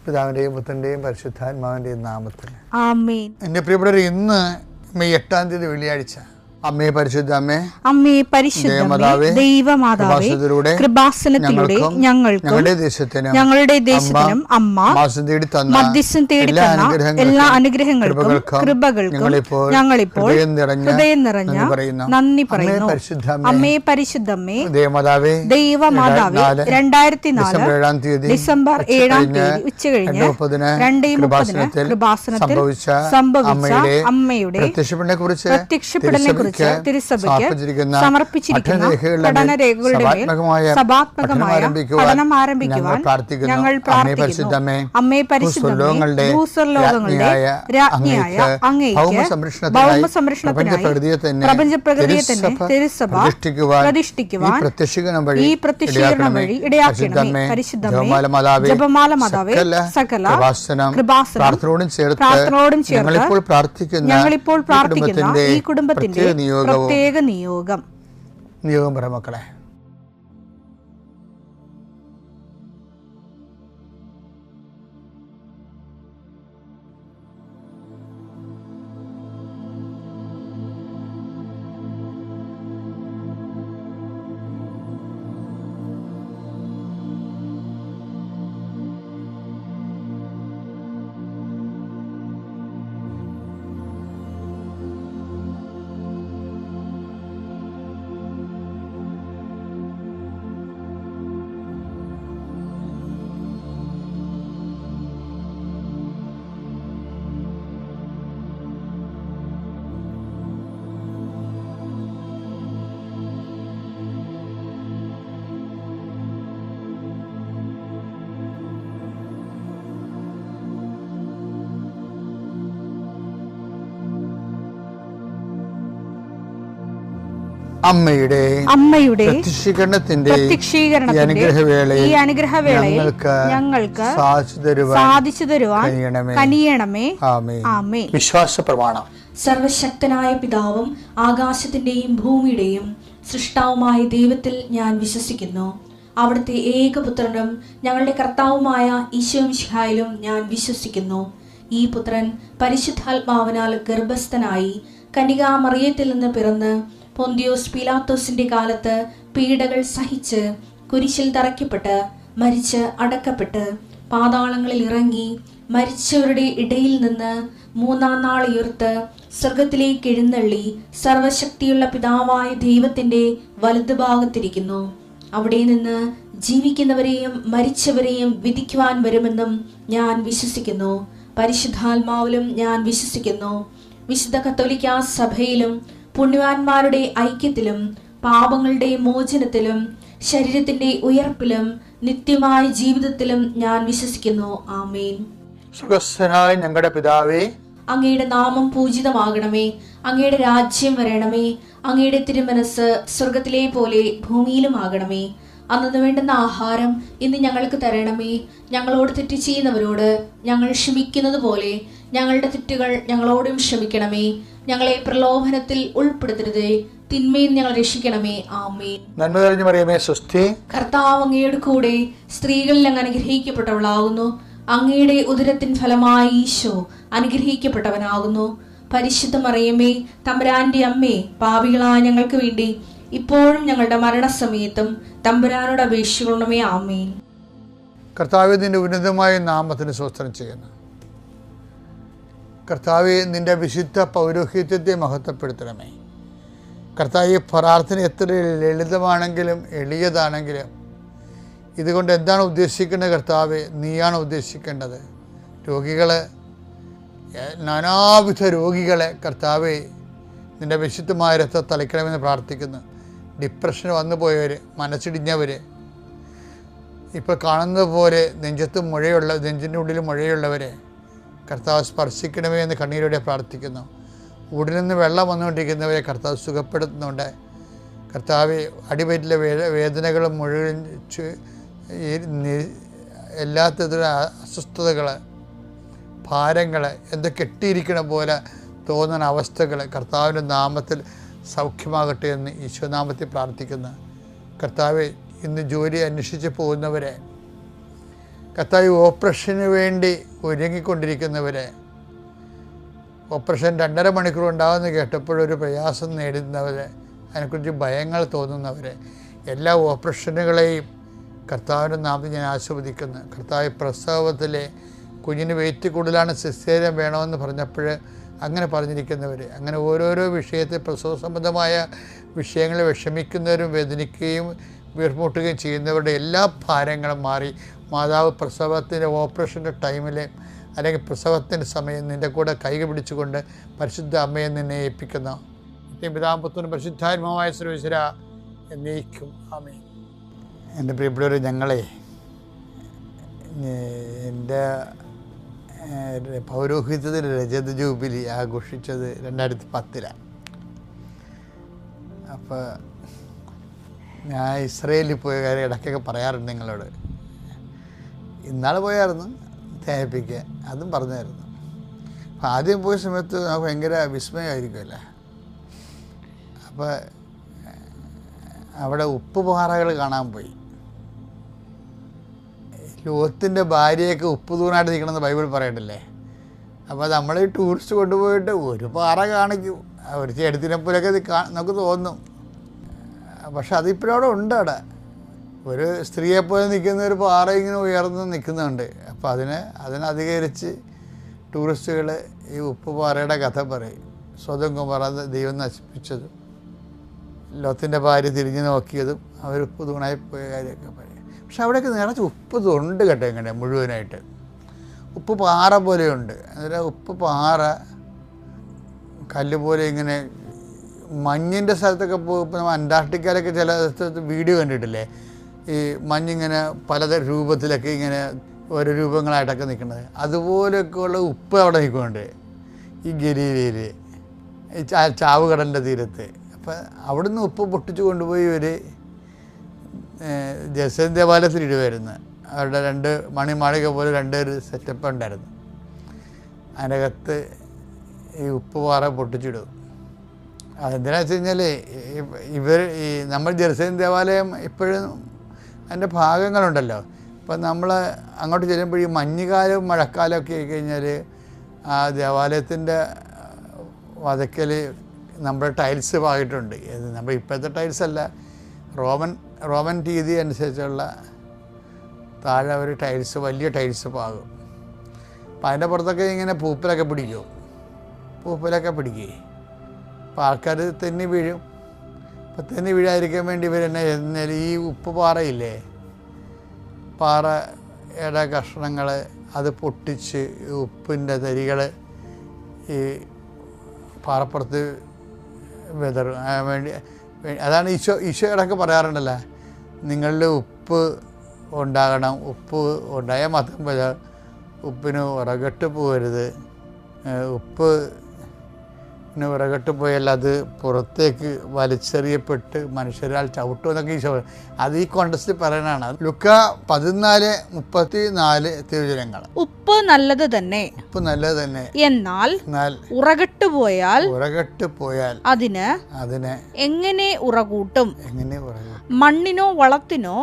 പിതാവിൻ്റെയും പുത്രൻ്റെയും പരിശുദ്ധാത്മാവിൻ്റെയും നാമത്തിൽ ആമേൻ. എൻ്റെ പ്രിയപ്പെട്ടവർ, ഇന്ന് മെയ് 8-ാം തീയതി വെള്ളിയാഴ്ച. അമ്മേ പരിശുദ്ധ അമ്മേ, അമ്മേ പരിശുദ്ധമേ, ദൈവമാതാവേ, കൃപാസനത്തിലൂടെ ഞങ്ങൾക്കും ഞങ്ങളുടെ ദേശത്തിനും അമ്മ മധ്യസ്ഥം തേടി തന്ന എല്ലാ അനുഗ്രഹങ്ങൾക്കും കൃപകൾക്കും ഞങ്ങളിപ്പോൾ ഹൃദയം നിറഞ്ഞ നന്ദി പറയുന്നു. അമ്മേ പരിശുദ്ധമേ, ദൈവമാതാവേ, 2004 ഡിസംബർ 7-ാം തീയതി ഉച്ചകഴിഞ്ഞ് 2:30 കൃപാസനത്തിൽ സംഭവിച്ച അമ്മയുടെ പ്രത്യക്ഷപ്പെടലിനെ കുറിച്ച് തിരുസഭയ്ക്ക് സമർപ്പിച്ചിരിക്കുന്ന പഠനരേഖകളുടെ മേൽ സഭാത്മകമായ പഠനം ആരംഭിക്കുവാൻ ഞങ്ങൾ പ്രാർത്ഥിക്കുന്നു. അമ്മേ പരിശുദ്ധമേ, ഭൂസ്വർലോകങ്ങളുടെ രാജ്ഞിയായ അങ്ങേയ്ക്ക് ഭൗമസംരക്ഷണത്തിനായി പ്രപഞ്ചപ്രകൃതിയെ തന്നെ തിരുസഭ പ്രതിഷ്ഠിക്കുവാൻ ഈ പ്രത്യക്ഷീകരണം വഴി ഇടയാക്കണമേ. പരിശുദ്ധമേ, ജപമാല മാതാവേ, സകല കൃപാസനം പ്രാർത്ഥനയോടും ചേർത്ത് ഞങ്ങളിപ്പോൾ പ്രാർത്ഥിക്കുന്ന ഈ കുടുംബത്തിന്റെ പ്രത്യേക നിയോഗം പറ മക്കളെ. അമ്മയുടെ പ്രത്യക്ഷീകരണത്തിന്റെ ഈ അനുഗ്രഹവേളയിൽ ഞങ്ങൾക്ക് സാധിച്ചു തരുവാൻ കനിയണമേ. ആമേൻ. വിശ്വാസ പ്രമാണം. സർവശക്തനായ പിതാവും ആകാശത്തിന്റെയും ഭൂമിയുടെയും സൃഷ്ടാവുമായ ദൈവത്തിൽ ഞാൻ വിശ്വസിക്കുന്നു. അവിടുത്തെ ഏകപുത്രനും ഞങ്ങളുടെ കർത്താവുമായ ഈശോമിശിഹായിലും ഞാൻ വിശ്വസിക്കുന്നു. ഈ പുത്രൻ പരിശുദ്ധാത്മാവിനാൽ ഗർഭസ്ഥനായി കന്യകാമറിയത്തിൽ നിന്ന് പിറന്ന് പൊന്തിയോസ് പീലാത്തോസിന്റെ കാലത്ത് പീഡകൾ സഹിച്ച് കുരിശിൽ തറയ്ക്കപ്പെട്ട് മരിച്ച് അടക്കപ്പെട്ട് പാതാളങ്ങളിൽ ഇറങ്ങി മരിച്ചവരുടെ ഇടയിൽ നിന്ന് 3-ാം നാൾ ഉയർത്ത് സ്വർഗത്തിലേക്ക് എഴുന്നള്ളി സർവശക്തിയുള്ള പിതാവായ ദൈവത്തിന്റെ വലതുഭാഗത്തിരിക്കുന്നു. അവിടെ നിന്ന് ജീവിക്കുന്നവരെയും മരിച്ചവരെയും വിധിക്കുവാൻ വരുമെന്നും ഞാൻ വിശ്വസിക്കുന്നു. പരിശുദ്ധാത്മാവിലും ഞാൻ വിശ്വസിക്കുന്നു. വിശുദ്ധ കത്തോലിക്കാ സഭയിലും പുണ്യവാന്മാരുടെ ഐക്യത്തിലും പാപങ്ങളുടെ മോചനത്തിലും ശരീരത്തിന്റെ ഉയർപ്പിലും നിത്യമായ ജീവിതത്തിലും ഞാൻ വിശ്വസിക്കുന്നു. ആമേൻ. സുഖസ്ഥനായ ഞങ്ങളുടെ പിതാവേ, അങ്ങയുടെ നാമം പൂജിതമാകണമേ. അങ്ങയുടെ രാജ്യം വരണമേ. അങ്ങയുടെ തിരുമനസ് സ്വർഗത്തിലെ പോലെ ഭൂമിയിലും ആകണമേ. അന്നു വേണ്ടുന്ന ആഹാരം ഇന്ന് ഞങ്ങൾക്ക് തരണമേ. ഞങ്ങളോട് തെറ്റ് ചെയ്യുന്നവരോട് ഞങ്ങൾ ക്ഷമിക്കുന്നത് പോലെ ഞങ്ങളുടെ തെറ്റുകൾ ഞങ്ങളോടും ക്ഷമിക്കണമേ. ഞങ്ങളെ പ്രലോഭനത്തിൽ ഉൾപ്പെടുത്തരുതേ, തിന്മയിൽ ഞങ്ങൾ രക്ഷിക്കണമേ. ആമേൻ. നന്മ നിറഞ്ഞ മറിയമേ, സ്വസ്തി. കർത്താവ് അങ്ങയുടെ കൂടെ സ്ത്രീകളിൽ അങ്ങ് അനുഗ്രഹിക്കപ്പെട്ടവളാകുന്നു. അങ്ങയുടെ ഉദരത്തിൻ ഫലമായി ഈശോ അനുഗ്രഹിക്കപ്പെട്ടവനാകുന്നു. പരിശുദ്ധ മറിയമേ, തമ്പുരാന്റെ അമ്മേ, പാപികളായ ഞങ്ങൾക്ക് വേണ്ടി ഇപ്പോഴും ഞങ്ങളുടെ മരണസമയത്തും തമ്പുരാനോട് അപേക്ഷിക്കണമേ. ആമേൻ. കർത്താവേ, നിന്റെ ഉന്നതമായ നാമത്തിന് സ്തോത്രം ചെയ്യുന്നു. കർത്താവേ, നിന്റെ വിശുദ്ധ പൗരോഹിത്യത്തെ മഹത്വപ്പെടുത്തണമേ. കർത്താവേ, പ്രാർത്ഥന എത്ര ലളിതമാണെങ്കിലും എളിയതാണെങ്കിലും ഇതുകൊണ്ട് എന്താണ് ഉദ്ദേശിക്കേണ്ടത്? കർത്താവേ, നീയാണ് ഉദ്ദേശിക്കേണ്ടത്. നാനാവിധ രോഗികളെ കർത്താവേ നിന്റെ വിശുദ്ധമായ രക്തം തളിക്കണമെന്ന് പ്രാർത്ഥിക്കുന്നു. ഡിപ്രഷൻ വന്നു പോയവർ, മനസ്സിടിഞ്ഞവർ, ഇപ്പോൾ കാണുന്നത് പോലെ നെഞ്ചിൻ്റെ ഉള്ളിൽ മുഴയുള്ളവരെ കർത്താവ് സ്പർശിക്കണമേ എന്ന് കണ്ണീരോടെ പ്രാർത്ഥിക്കുന്നു. ഉടലിൽ നിന്ന് വെള്ളം വന്നുകൊണ്ടിരിക്കുന്നവരെ കർത്താവ് സുഖപ്പെടുത്തുന്നുണ്ട്. കർത്താവ് അടിവയറ്റിലെ വേദനകളും മുഴുവൻ എല്ലാത്തരം അസ്വസ്ഥതകൾ, ഭാരങ്ങൾ, എന്തോ കെട്ടിയിരിക്കണ പോലെ തോന്നുന്ന അവസ്ഥകൾ കർത്താവിൻ്റെ നാമത്തിൽ സൗഖ്യമാകട്ടെ എന്ന് ഈശോനാമത്തിൽ പ്രാർത്ഥിക്കുന്നു. കർത്താവെ, ഇന്ന് ജോലി അന്വേഷിച്ച് പോകുന്നവരെ കർത്താവ് ഓപ്പറേഷന് വേണ്ടി ഒരുങ്ങിക്കൊണ്ടിരിക്കുന്നവരെ, ഓപ്പറേഷൻ 2.5 മണിക്കൂർ ഉണ്ടാകുമെന്ന് കേട്ടപ്പോഴൊരു പ്രയാസം നേടുന്നവരെ, അതിനെക്കുറിച്ച് ഭയങ്ങൾ തോന്നുന്നവരെ, എല്ലാ ഓപ്പറേഷനുകളെയും കർത്താവിൻ്റെ നാമത്തിൽ ഞാൻ ആശീർവദിക്കുന്നു. കർത്താവ് പ്രസവത്തിലെ കുഞ്ഞിന് വെയിറ്റ് കൂടുതലാണ്, സിസേറിയൻ വേണമെന്ന് പറഞ്ഞപ്പോൾ അങ്ങനെ പറഞ്ഞിരിക്കുന്നവർ, അങ്ങനെ ഓരോരോ വിഷയത്തിൽ പ്രസവ സംബന്ധമായ വിഷയങ്ങളിൽ വിഷമിക്കുന്നവരും വേദനിക്കുകയും വീർമുട്ടുകയും ചെയ്യുന്നവരുടെ എല്ലാ ഭാരങ്ങളും മാറി മാതാവ് പ്രസവത്തിൻ്റെ ഓപ്പറേഷൻ്റെ ടൈമിൽ അല്ലെങ്കിൽ പ്രസവത്തിൻ്റെ സമയം നിൻ്റെ കൂടെ കൈകൾ പിടിച്ചുകൊണ്ട് പരിശുദ്ധ അമ്മയെ നിന്നെ ഏൽപ്പിക്കുന്നു. പിതാപുത്രനും പരിശുദ്ധാത്മാവായ സർവ്വേശ്വര എന്നേക്കും ആമേൻ. എൻ്റെ പ്രിയപ്പെട്ടവർ, ഞങ്ങളെ എൻ്റെ പൗരോഹിത്യത്തിൻ്റെ രജത ജൂബിലി ആഘോഷിച്ചത് 2010. അപ്പോൾ ഞാൻ ഇസ്രയേലിൽ പോയ കാര്യം ഇടയ്ക്കൊക്കെ പറയാറുണ്ട് നിങ്ങളോട്. ഇന്നാൾ പോയായിരുന്നു തേപ്പിക്കാൻ, അതും പറഞ്ഞായിരുന്നു. അപ്പോൾ ആദ്യം പോയ സമയത്ത് നമുക്ക് ഭയങ്കര വിസ്മയമായിരിക്കുമല്ലോ. അപ്പോൾ അവിടെ ഉപ്പുപാറകൾ കാണാൻ പോയി. ലോത്തിൻ്റെ ഭാര്യയൊക്കെ ഉപ്പ് തൂണായിട്ട് നിൽക്കണമെന്ന് ബൈബിൾ പറയണ്ടല്ലേ. അപ്പോൾ നമ്മൾ ഈ ടൂറിസ്റ്റ് കൊണ്ടുപോയിട്ട് ഒരു പാറ കാണിക്കും, ഒരു ചെടുത്തിനെപ്പോലൊക്കെ നമുക്ക് തോന്നും. പക്ഷെ അതിപ്പോഴും അവിടെ ഉണ്ട്. അവിടെ ഒരു സ്ത്രീയെപ്പോലെ നിൽക്കുന്ന ഒരു പാറ ഇങ്ങനെ ഉയർന്ന് നിൽക്കുന്നുണ്ട്. അപ്പോൾ അതിനധികരിച്ച് ടൂറിസ്റ്റുകൾ ഈ ഉപ്പുപാറയുടെ കഥ പറയും. സ്വതം കുമാറ ദൈവം നശിപ്പിച്ചതും ലോത്തിൻ്റെ ഭാര്യ തിരിഞ്ഞു നോക്കിയതും അവർ ഉപ്പ് തൂണായി പോയ കാര്യമൊക്കെ പറയും. പക്ഷെ അവിടെയൊക്കെ നിറച്ച് ഉപ്പ് തൊണ്ട് കേട്ടോ, ഇങ്ങനെ മുഴുവനായിട്ട് ഉപ്പ് പാറ പോലെയുണ്ട്. അന്നേരം ഉപ്പ് പാറ കല്ല് പോലെ ഇങ്ങനെ മഞ്ഞിൻ്റെ സ്ഥലത്തൊക്കെ പോകുമ്പോൾ നമ്മൾ അന്റാർട്ടിക്കയിലൊക്കെ ചില സ്ഥലത്ത് വീഡിയോ കണ്ടിട്ടില്ലേ, ഈ മഞ്ഞിങ്ങനെ പലതരം രൂപത്തിലൊക്കെ ഇങ്ങനെ ഓരോ രൂപങ്ങളായിട്ടൊക്കെ നിൽക്കുന്നത്, അതുപോലെയൊക്കെയുള്ള ഉപ്പ് അവിടെ നിൽക്കുന്നുണ്ട് ഈ ഗലീലയിൽ, ഈ ചാവുകടലിൻ്റെ തീരത്ത്. അപ്പം അവിടുന്ന് ഉപ്പ് പൊട്ടിച്ച് കൊണ്ടുപോയി ഒരു ജെറുസലേം ദേവാലയത്തിൽ ഇടുമായിരുന്നു. അവരുടെ 2 മണിമാളിക പോലെ 2 സെറ്റപ്പ് ഉണ്ടായിരുന്നു. അതിനകത്ത് ഈ ഉപ്പുപാറ പൊട്ടിച്ചിടും. അതെന്തിനാ വെച്ച് കഴിഞ്ഞാൽ ഈ നമ്മൾ ജെറുസലേം ദേവാലയം ഇപ്പോഴും അതിൻ്റെ ഭാഗങ്ങളുണ്ടല്ലോ. അപ്പം നമ്മൾ അങ്ങോട്ട് ചെല്ലുമ്പോൾ ഈ മഞ്ഞുകാലവും മഴക്കാലമൊക്കെ ആയി കഴിഞ്ഞാൽ ആ ദേവാലയത്തിൻ്റെ വതക്കൽ നമ്മുടെ ടൈൽസ് പാകിയിട്ടുണ്ട്. നമ്മൾ ഇപ്പോഴത്തെ ടൈൽസല്ല, റോമൻ രീതി അനുസരിച്ചുള്ള താഴെ ഒരു ടൈൽസ്, വലിയ ടൈൽസ് പാകും. അപ്പം അതിൻ്റെ പുറത്തൊക്കെ ഇങ്ങനെ പൂപ്പലൊക്കെ പിടിക്കും. അപ്പോൾ ആൾക്കാർ തെന്നി വീഴും. അപ്പോൾ തെന്നി വീഴാതിരിക്കാൻ വേണ്ടി ഇവരെന്നെ ഈ ഉപ്പ് പാറയില്ലേ, പാറയുടെ കഷ്ണങ്ങൾ അത് പൊട്ടിച്ച് ഉപ്പിൻ്റെ തരികൾ ഈ പാറപ്പുറത്ത് വിതറും വേണ്ടി. അതാണ് ഈശോയോടൊക്കെ പറയാറുണ്ടല്ലോ, നിങ്ങളിൽ ഉപ്പ് ഉണ്ടാകണം, ഉപ്പ് ഉണ്ടായാൽ മാത്രം പോരാ, ഉപ്പിന് ഉറകെട്ട് പോകരുത്, ഉപ്പിന് ഉറകെട്ട് പോയാൽ അത് പുറത്തേക്ക് വലിച്ചെറിയപ്പെട്ട് മനുഷ്യരാൽ ചവിട്ടുമെന്നൊക്കെ ഈശോ, അത് ഈ കോണ്ടസ്റ്റിൽ പറയാനാണ്. ലുക്ക 14:34 തിരുവചനങ്ങൾ. ഉപ്പ് നല്ലത് തന്നെ, എന്നാൽ ഉറകെട്ട് പോയാൽ അതിന് എങ്ങനെ ഉറകൂട്ടും? മണ്ണിനോ വളത്തിനോ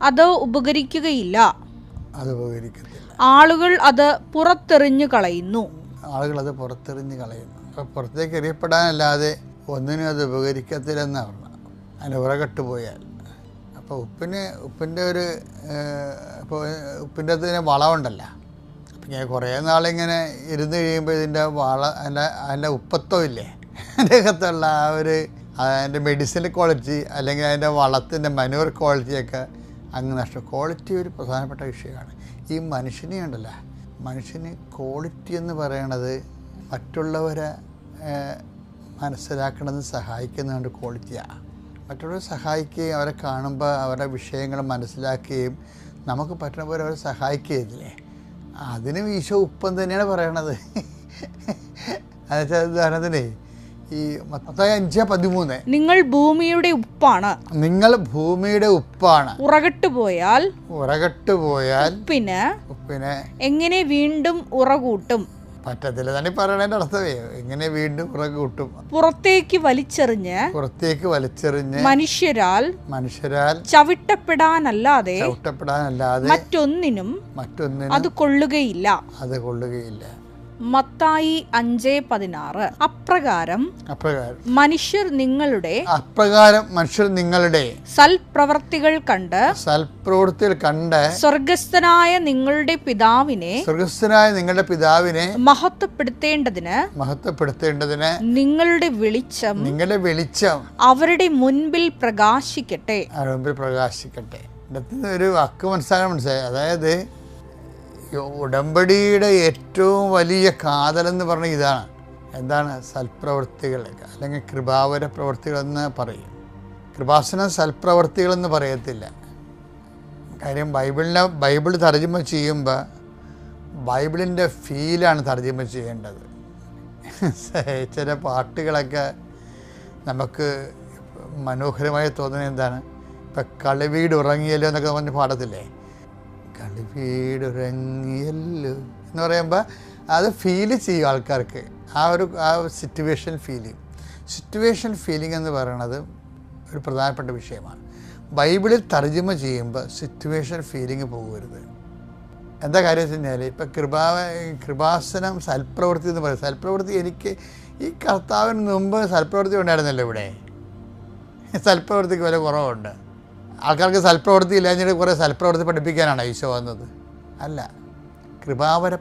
അത് ഉപകരിക്കുകയില്ല. ആളുകൾ അത് പുറത്തെറിഞ്ഞു കളയുന്നു. അപ്പോൾ പുറത്തേക്ക് എറിയപ്പെടാനല്ലാതെ ഒന്നിനും അത് ഉപകരിക്കത്തില്ലെന്നാണ് പറഞ്ഞത്. അതിന് ഉറകെട്ട് പോയാൽ. അപ്പോൾ ഉപ്പിൻ്റെ ഒരു ഇപ്പോൾ ഉപ്പിൻ്റെ അകത്ത് വളമുണ്ടല്ലോ. അപ്പം ഇങ്ങനെ കുറേ നാളിങ്ങനെ ഇരുന്ന് കഴിയുമ്പോൾ ഇതിൻ്റെ അതിൻ്റെ ഉപ്പത്തോ ഇല്ലേ, അതിൻ്റെ അകത്തുള്ള ആ ഒരു അതിൻ്റെ മെഡിസിൻ ക്വാളിറ്റി അല്ലെങ്കിൽ അതിൻ്റെ വളത്തിൻ്റെ മനൂർ ക്വാളിറ്റിയൊക്കെ അങ്ങ് നഷ്ടം. ക്വാളിറ്റി ഒരു പ്രധാനപ്പെട്ട വിഷയമാണ്. ഈ മനുഷ്യന് ക്വാളിറ്റി എന്ന് പറയണത് മറ്റുള്ളവരെ മനസ്സിലാക്കണമെന്ന് സഹായിക്കുന്നതുകൊണ്ട് ക്വാളിറ്റിയാണ്. മറ്റുള്ളവരെ സഹായിക്കുകയും അവരെ കാണുമ്പോൾ അവരുടെ വിഷയങ്ങൾ മനസ്സിലാക്കുകയും നമുക്ക് പറ്റുന്ന പോലെ അവരെ സഹായിക്കുകയില്ലേ, അതിനും ഈശോ ഉപ്പം തന്നെയാണ് പറയണത്. എന്നുവെച്ചാൽ ഉദാഹരണത്തിന് ഈ മത്തായി 5:13, നിങ്ങൾ ഭൂമിയുടെ ഉപ്പാണ്, ഉറകെട്ട് പോയാൽ ഉപ്പിന് എങ്ങനെ വീണ്ടും ഉറകൂട്ടും? പറ്റത്തില്ല തന്നെ പറയണതിന്റെ അർത്ഥമേ. എങ്ങനെ വീണ്ടും ഉറകൂട്ടും? പുറത്തേക്ക് വലിച്ചെറിഞ്ഞ് മനുഷ്യരാൽ ചവിട്ടപ്പെടാനല്ലാതെ മറ്റൊന്നിനും അത് കൊള്ളുകയില്ല. മത്തായി 5:16. അപ്രകാരം മനുഷ്യർ നിങ്ങളുടെ സൽപ്രവർത്തികൾ കണ്ട് സ്വർഗസ്ഥനായ നിങ്ങളുടെ പിതാവിനെ മഹത്വപ്പെടുത്തേണ്ടതിന് നിങ്ങളുടെ വെളിച്ചം അവരുടെ മുൻപിൽ പ്രകാശിക്കട്ടെ. ഒരു വാക്ക് മനസ്സിലായി. അതായത് ഉടമ്പടിയുടെ ഏറ്റവും വലിയ കാതലെന്ന് പറഞ്ഞ ഇതാണ്. എന്താണ്? സൽപ്രവൃത്തികൾ അല്ലെങ്കിൽ കൃപാവര പ്രവൃത്തികളെന്ന് പറയും. കൃപാസന സൽപ്രവൃത്തികളെന്ന് പറയത്തില്ല. കാര്യം ബൈബിൾ തർജ്ജമ ചെയ്യുമ്പോൾ ബൈബിളിൻ്റെ ഫീലാണ് തർജ്ജമ ചെയ്യേണ്ടത്. ചില പാട്ടുകളൊക്കെ നമുക്ക് മനോഹരമായി തോന്നുന്നത് എന്താണ്? ഇപ്പം കളിവീട് ഉറങ്ങിയല്ലോ എന്നൊക്കെ പറഞ്ഞ് പാടത്തില്ലേ? കളിവീടുറങ്ങിയല്ലോ എന്ന് പറയുമ്പോൾ അത് ഫീല് ചെയ്യും ആൾക്കാർക്ക്. ആ സിറ്റുവേഷൻ ഫീലിംഗ് എന്ന് പറയുന്നത് ഒരു പ്രധാനപ്പെട്ട വിഷയമാണ്. ബൈബിളിൽ തർജ്ജമ ചെയ്യുമ്പോൾ സിറ്റുവേഷൻ ഫീലിംഗ് പോകരുത്. എന്താ കാര്യം വെച്ച് കഴിഞ്ഞാൽ ഇപ്പം കൃപാസനം സൽപ്രവൃത്തി എന്ന് പറയും. സൽപ്രവൃത്തി എനിക്ക് ഈ കർത്താവിന് മുമ്പ് സൽപ്രവൃത്തി ഉണ്ടായിരുന്നല്ലോ. ഇവിടെ സൽപ്രവൃത്തിക്ക് വില കുറവുണ്ട്. ആൾക്കാർക്ക് സൽപ്രവൃത്തി ഇല്ലാഞ്ഞിട്ട് കുറേ സൽപ്രവൃത്തി പഠിപ്പിക്കാനാണ് ഈശോ വന്നത്? അല്ല. കൃപാവര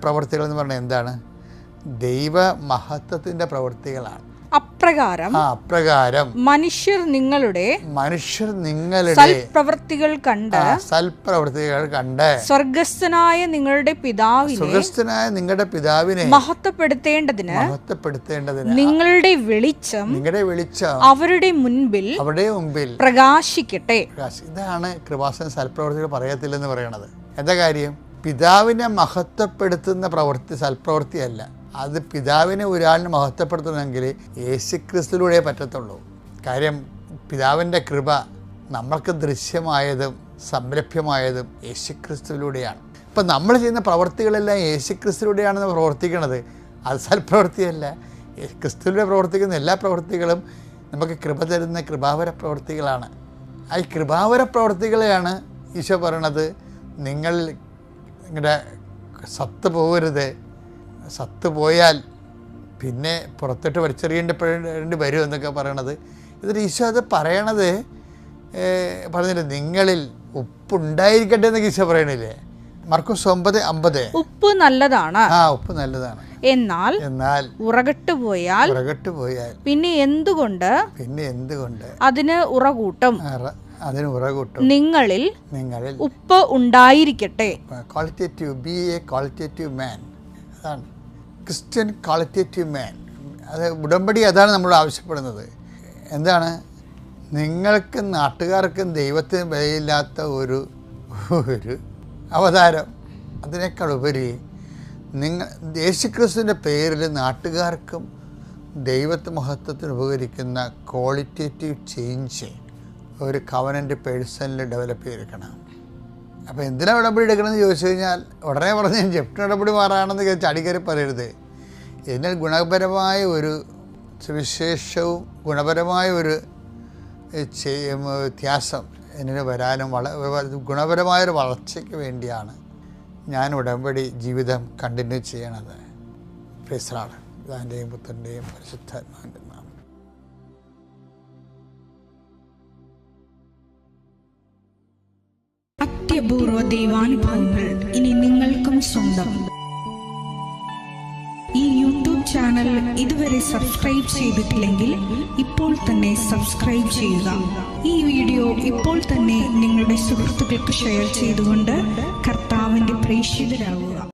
പ്രവൃത്തികൾ എന്ന് പറഞ്ഞാൽ എന്താണ്? ദൈവ മഹത്വത്തിൻ്റെ പ്രവൃത്തികളാണ്. അപ്രകാരം മനുഷ്യർ നിങ്ങളുടെ സൽപ്രവൃത്തികൾ കണ്ട് സ്വർഗസ്ഥനായ നിങ്ങളുടെ പിതാവിനെ മഹത്വപ്പെടുത്തേണ്ടതിന് നിങ്ങളുടെ വെളിച്ചം അവരുടെ മുൻപിൽ പ്രകാശിക്കട്ടെ. ഇതാണ് കൃപാസന സൽപ്രവൃത്തികൾ പറയത്തില്ലെന്ന് പറയണത്. എന്താ കാര്യം? പിതാവിനെ മഹത്വപ്പെടുത്തുന്ന പ്രവൃത്തി സൽപ്രവൃത്തിയല്ല. അത് പിതാവിനെ ഒരാളിനെ മഹത്വപ്പെടുത്തണമെങ്കിൽ യേശുക്രിസ്തുവിലൂടെ പറ്റത്തുള്ളൂ. കാര്യം പിതാവിൻ്റെ കൃപ നമ്മൾക്ക് ദൃശ്യമായതും സംരഭ്യമായതും യേശുക്രിസ്തുവിലൂടെയാണ്. ഇപ്പം നമ്മൾ ചെയ്യുന്ന പ്രവൃത്തികളെല്ലാം യേശുക്രിസ്തുവിലൂടെയാണെന്ന് പ്രവർത്തിക്കുന്നത്. അത് സൽപ്രവൃത്തിയല്ല. ക്രിസ്തുവിലൂടെ പ്രവർത്തിക്കുന്ന എല്ലാ പ്രവൃത്തികളും നമുക്ക് കൃപ തരുന്ന കൃപാവര പ്രവൃത്തികളാണ്. ആ കൃപാവര പ്രവൃത്തികളെയാണ് ഈശോ പറയണത്, നിങ്ങളുടെ സത്ത് പോകരുത്. സത്ത് പോയാൽ പിന്നെ പുറത്തോട്ട് വലിച്ചെറിയേണ്ടി വരും എന്നൊക്കെ പറയണത്. ഇതിൽ ഈശോ അത് പറയണത് പറഞ്ഞില്ലേ, നിങ്ങളിൽ ഉപ്പുണ്ടായിരിക്കട്ടെ എന്നൊക്കെ ഈശോ പറയണില്ലേ? മർക്കോസ് 9:50. ഉപ്പ് നല്ലതാണ്. ഉപ്പ് നല്ലതാണ്. എന്നാൽ ഉറകെട്ടു പോയാൽ പിന്നെ എന്തുകൊണ്ട് അതിന് ഉറകൂട്ടും. നിങ്ങളിൽ ഉപ്പ് ഉണ്ടായിരിക്കട്ടെ. ക്രിസ്ത്യൻ ക്വാളിറ്റേറ്റീവ് മാൻ. അത് ഉടമ്പടി അതാണ് നമ്മൾ ആവശ്യപ്പെടുന്നത്. എന്താണ്? നിങ്ങൾക്കും നാട്ടുകാർക്കും ദൈവത്തിന് വിലയില്ലാത്ത ഒരു അവതാരം. അതിനേക്കാൾ ഉപരി യേശുക്രിസ്തുവിൻ്റെ പേരിൽ നാട്ടുകാർക്കും ദൈവത്തെ മഹത്വത്തിന് ഉപകരിക്കുന്ന ക്വാളിറ്റേറ്റീവ് ചേഞ്ച് ഒരു കവനൻ്റ് പേഴ്സണിൽ ഡെവലപ്പ് ചെയ്തെടുക്കണം. അപ്പോൾ എന്തിനാണ് ഉടമ്പടി എടുക്കണമെന്ന് ചോദിച്ചു കഴിഞ്ഞാൽ ഉടനെ പറഞ്ഞ് ജപ്തി ഉടമ്പടി മാറാണെന്ന് ചടിക്കറി പറയരുത്. ഇതിനാൽ ഗുണപരമായ ഒരു സുവിശേഷവും ഗുണപരമായ ഒരു വ്യത്യാസം എന്നിന് വരാനും ഗുണപരമായൊരു വളർച്ചയ്ക്ക് വേണ്ടിയാണ് ഞാൻ ഉടമ്പടി ജീവിതം കണ്ടിന്യൂ ചെയ്യണത്. പ്രൈസ് പിതാവിൻ്റെയും പുത്രൻ്റെയും പരിശുദ്ധാത്മാവിൻ്റെ നാമം. അത്യപൂർവ ദൈവാനുഭവങ്ങൾ ഇനി നിങ്ങൾക്കും സ്വന്തം. ഈ യൂട്യൂബ് ചാനൽ ഇതുവരെ സബ്സ്ക്രൈബ് ചെയ്തിട്ടില്ലെങ്കിൽ ഇപ്പോൾ തന്നെ സബ്സ്ക്രൈബ് ചെയ്യുക. ഈ വീഡിയോ ഇപ്പോൾ തന്നെ നിങ്ങളുടെ സുഹൃത്തുക്കൾക്ക് ഷെയർ ചെയ്തുകൊണ്ട് കർത്താവിൻ്റെ പ്രേക്ഷിതരാകുക.